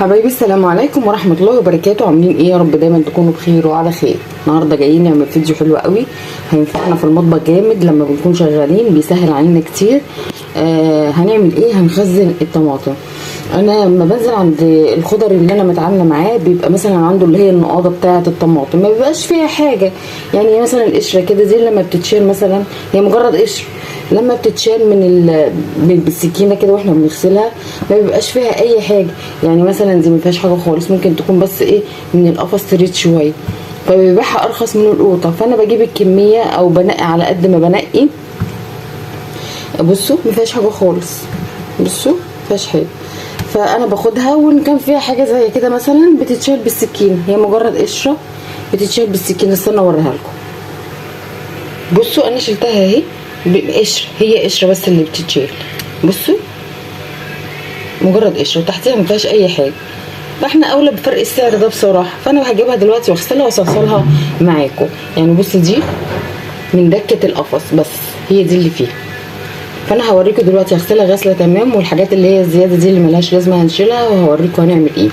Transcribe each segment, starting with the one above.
حبايبي السلام عليكم ورحمه الله وبركاته. عاملين ايه؟ يا رب دايما تكونوا بخير وعلى خير. النهارده جايين نعمل فيديو حلو قوي هينفعنا في المطبخ جامد لما بنكون شغالين، بيسهل علينا كتير. هنعمل ايه؟ هنخزن الطماطم. انا لما بنزل عند الخضر اللي انا متعامله معاه بيبقى مثلا عنده اللي هي النقاضه بتاعه الطماطم، ما بيبقاش فيها حاجه، يعني مثلا القشره كده دي لما بتتشال مثلا هي مجرد قشر، لما بتتشال بالسكينه كده واحنا بنغسلها ما بيبقاش فيها اي حاجه، يعني مثلا دي ما فيهاش حاجه خالص، ممكن تكون بس ايه من القفص تريد شويه، فبيبيعها ارخص من القوطه. فانا بجيب الكميه او بنقي على قد ما بنقي. بصوا ما فيهاش حاجه خالص، بصوا ما فيهاش حاجه، فانا باخدها وان كان فيها حاجه زي كده مثلا بتتشال بالسكينه، هي مجرد قشره بتتشال بالسكينه. استنى اوريها لكم. بصوا انا شلتها اهي بقشر، هي قشره بس اللي بتتشال، بصوا مجرد قشره وتحتيها ما فيهاش اي حاجه، فاحنا اولى بفرق السعر ده بصراحه. فانا هجيبها دلوقتي واغسلها واصلصلها معاكم. يعني بصوا دي من دكه القفص بس، هي دي اللي فيها. فانا هوريكم دلوقتي هغسلها غسله تمام، والحاجات اللي هي الزياده دي اللي ملهاش لازمه هنشيلها، وهوريكم هنعمل ايه.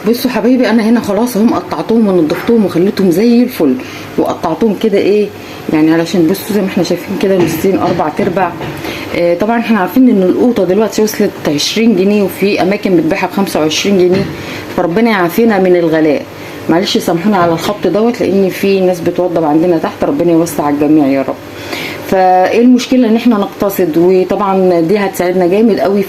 بصوا حبايبي انا هنا خلاص اهم قطعتهم ونضفتهم وخليتهم زي الفل، وقطعتهم كده ايه يعني علشان بصوا زي ما احنا شايفين كده نصين 4/4. طبعا احنا عارفين ان القوطه دلوقتي وصلت 20 جنيه وفي اماكن بتبيعها ب25 جنيه، فربنا يعافينا من الغلاء. معلش سامحونا على الخبط دوت لان في ناس بتوضب عندنا تحت، ربنا يوسع على الجميع يا رب. فايه المشكله ان احنا نقتصد، وطبعا دي هتساعدنا جامد قوي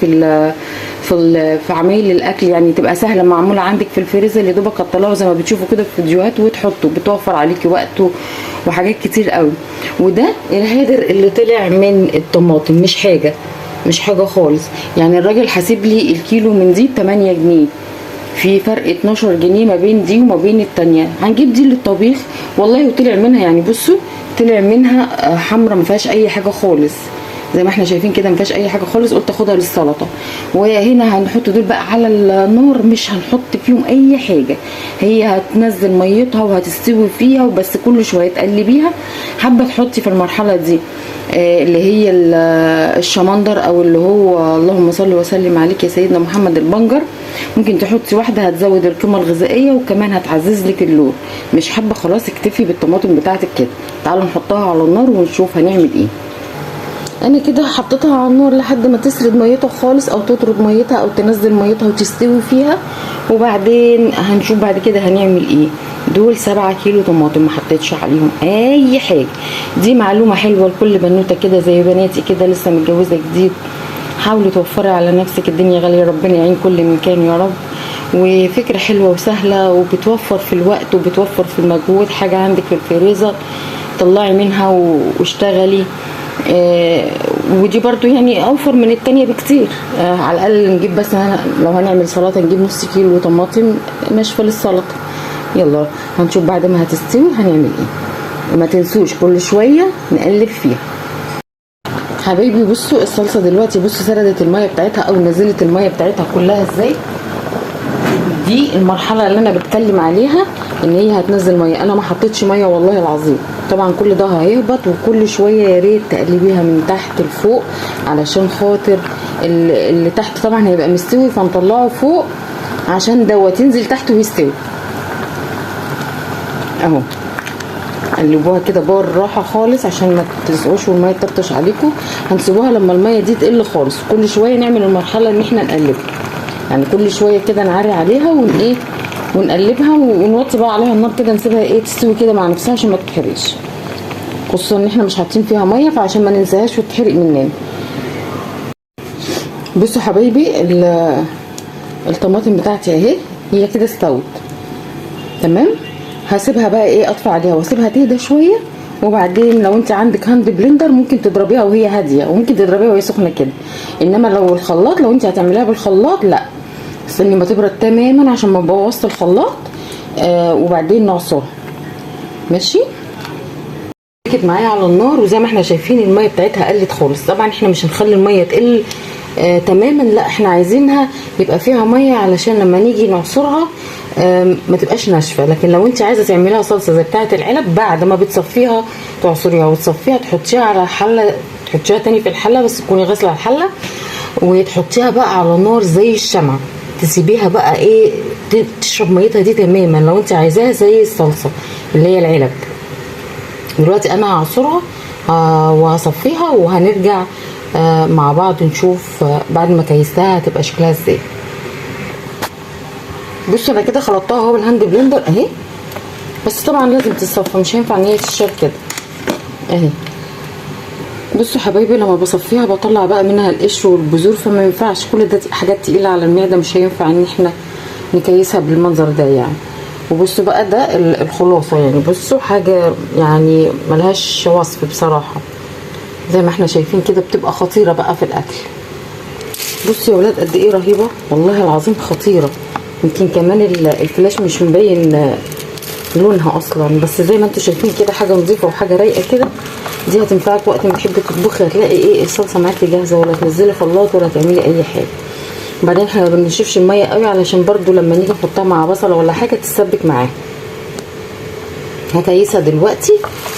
في عمايل الاكل، يعني تبقى سهله معموله عندك في الفريزر، اللي دوبك تطلعوا زي ما بتشوفوا كده في فيديوهات وتحطوا، بتوفر عليكي وقت وحاجات كتير قوي. وده الهادر اللي طلع من الطماطم، مش حاجه خالص. يعني الراجل حاسب لي الكيلو من دي ب8 جنيه، في فرق 12 جنيه ما بين دي وما بين التانية. هنجيب دي للطبيخ والله، وطلع منها يعني بصوا طلع منها حمرا ما فيهاش اي حاجه خالص، زي ما احنا شايفين كده ما فيهاش اي حاجه خالص. قلت اخدها للسلطه. وهنا هنحط دول بقى على النار، مش هنحط فيهم اي حاجه، هي هتنزل ميتها وهتستوي فيها، وبس كل شويه تقلبيها. حابه تحطي في المرحله دي اللي هي الشمندر، او اللي هو اللهم صل وسلم عليك يا سيدنا محمد البنجر، ممكن تحطي واحده هتزود القيمه الغذائيه وكمان هتعزز لك اللون. مش حابه خلاص اكتفي بالطماطم بتاعتك كده. تعالوا نحطها على النار ونشوف هنعمل ايه. انا كده حطيتها على النار لحد ما تسرد ميتها خالص، او تطرد ميتها، او تنزل ميتها وتستوي فيها، وبعدين هنشوف بعد كده هنعمل ايه. دول 7 كيلو طماطم ما حطيتش عليهم اي حاجه. دي معلومه حلوه لكل بنوته كده زي بناتي كده لسه متجوزه جديد، حاولي توفري على نفسك، الدنيا غاليه، ربنا يعين كل مكان يا رب. وفكره حلوه وسهله وبتوفر في الوقت وبتوفر في المجهود. حاجه عندك في الفريزر طلعي منها واشتغلي. ودي برضو يعني اوفر من التانية بكتير. على الاقل نجيب بس لو هنعمل سلطه نجيب نص كيلو طماطم ناشفه للسلطه. يلا هنشوف بعد ما هتستوي هنعمل ايه. وما تنسوش كل شويه نقلب فيها. حبايبي بصوا الصلصه دلوقتي، بصوا سردت الميه بتاعتها او نزلت الميه بتاعتها كلها ازاي. دي المرحله اللي انا بتكلم عليها، ان هي هتنزل ميه. انا ما حطيتش ميه والله العظيم. طبعا كل ده هيهبط، وكل شويه يا ريت تقلبيها من تحت لفوق علشان خاطر اللي تحت طبعا هيبقى مستوي، فنطلعه فوق عشان دوت ينزل تحت ويستوي اهو. قلبوها كده بالراحه خالص عشان ما تلزقوش والميه تطرطش عليكم. هنسيبوها لما الميه دي تقل خالص. كل شويه نعمل المرحله ان احنا نقلبها، يعني كل شويه كده نعري عليها ونقلبها ونوطي بقى عليها النار كده، نسيبها ايه تستوي كده مع نفسها عشان ما تتحرقش، خصوصا ان احنا مش حاطين فيها ميه، فعشان ما ننساهاش وتتحرق مننا. بصوا حبايبي الطماطم بتاعتي اهي هي كده استوت تمام. هسيبها بقى ايه اطفي عليها واسيبها تهدى شويه، وبعدين لو انت عندك هاند بلندر ممكن تضربيها وهي هاديه، وممكن تضربيها وهي سخنه كده. انما لو الخلاط، لو انت هتعمليها بالخلاط لا، استني ما تبرد تماما عشان ما نبوظش الخلاط. وبعدين نعصرها ماشي. كانت معايا على النار، وزي ما احنا شايفين الميه بتاعتها قلت خالص. طبعا احنا مش هنخلي الميه تقل تماما، لا احنا عايزينها يبقى فيها ميه علشان لما نيجي نعصرها ما تبقاش ناشفه. لكن لو انت عايزه تعمليها صلصه زي بتاعه العلب، بعد ما بتصفيها تعصريها وتصفيها تحطيها على حله، تحطيها تاني في الحله، بس تكوني غاسله الحله، وتحطيها بقى على نار زي الشمعة. تسيبيها بقى ايه تشرب ميتها دي تماما. لو انت عايزاها زي الصلصه اللي هي العلب. دلوقتي انا هعصرها وهصفيها وهنرجع مع بعض نشوف بعد ما كيستها هتبقى شكلها ازاي. بصوا انا كده خلطتها اهو بالهاند بلندر اهي، بس طبعا لازم تتصفى، مش هينفع ان هي تتشال كده اهي. بصوا حبايبي لما بصفيها بطلع بقى منها القشر والبذور، فما ينفعش كل ده حاجات تقيله على المعده، مش هينفع ان احنا نكيسها بالمنظر ده يعني. وبصوا بقى ده الخلاصه يعني. بصوا حاجه يعني ملهاش وصف بصراحه، زي ما احنا شايفين كده بتبقى خطيره بقى في الاكل. بصوا يا ولاد قد ايه رهيبه والله العظيم، خطيره. يمكن كمان الفلاش مش مبين لونها اصلا، بس زي ما انتم شايفين كده حاجه نظيفه وحاجه رايقه كده. دي هتنفعك وقت ما تحبي تطبخي، هتلاقي ايه الصلصه معاكي جاهزه، ولا تنزلي خلاط ولا تعملي اي حاجه. وبعدين احنا ما بنشفش الميه قوي علشان برضو لما نيجي نحطها مع بصله ولا حاجه تتسبك معاها. هكيسها دلوقتي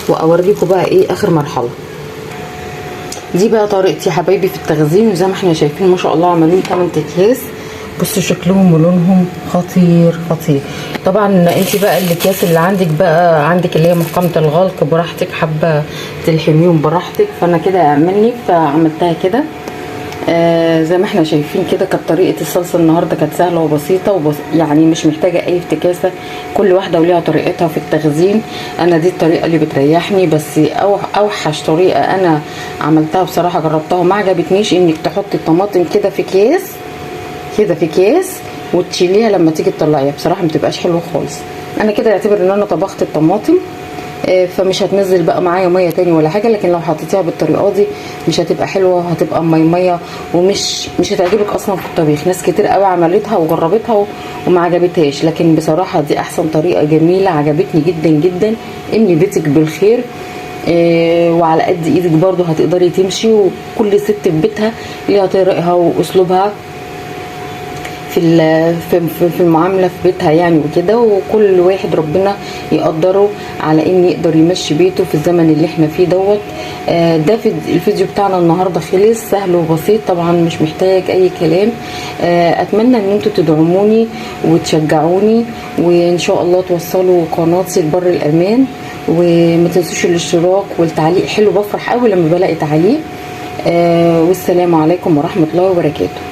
واوريكم بقى ايه اخر مرحله. دي بقى طريقتي يا حبايبي في التخزين، وزي ما احنا شايفين ما شاء الله عملوا 8 اكياس. بصوا شكلهم ولونهم خطير خطير. طبعا انت بقى الاكياس اللي عندك بقى عندك اللي هي محكمه الغلق براحتك، حابه تلحميهم براحتك. فانا كده اعملني فعملتها كده زي ما احنا شايفين كده. كانت طريقه الصلصه النهارده كانت سهله وبسيطه يعني مش محتاجه اي افتكاسه، كل واحده وليها طريقتها في التخزين. انا دي الطريقه اللي بتريحني، بس اوحش طريقه انا عملتها بصراحه جربتها وما عجبتنيش، انك تحطي الطماطم كده في اكياس كده في اكياس وتشيليها لما تيجي تطلعيها، بصراحه ما بتبقاش حلوه خالص. انا كده اعتبر ان انا طبخت الطماطم، فمش هتنزل بقى معايا ميه تاني ولا حاجه. لكن لو حطيتيها بالطريقه دي مش هتبقى حلوه، هتبقى ميه ومش هتعجبك اصلا في الطبيخ. ناس كتير قوي عملتها وجربتها وما عجبتهاش، لكن بصراحه دي احسن طريقه جميله عجبتني جدا جدا. امني بيتك بالخير وعلى قد ايدك برضو هتقدري تمشي. وكل ست في بيتها ليها طريقها واسلوبها في المعامله في بيتها يعني وكده. وكل واحد ربنا يقدره على ان يقدر يمشي بيته في الزمن اللي احنا فيه دوت. ده في الفيديو بتاعنا النهارده خلص سهل وبسيط، طبعا مش محتاج اي كلام. اتمنى ان انتوا تدعموني وتشجعوني، وان شاء الله توصلوا قناتي لبر الامان. وما تنسوش الاشتراك والتعليق، حلو بفرح قوي لما بلاقي تعليق. والسلام عليكم ورحمه الله وبركاته.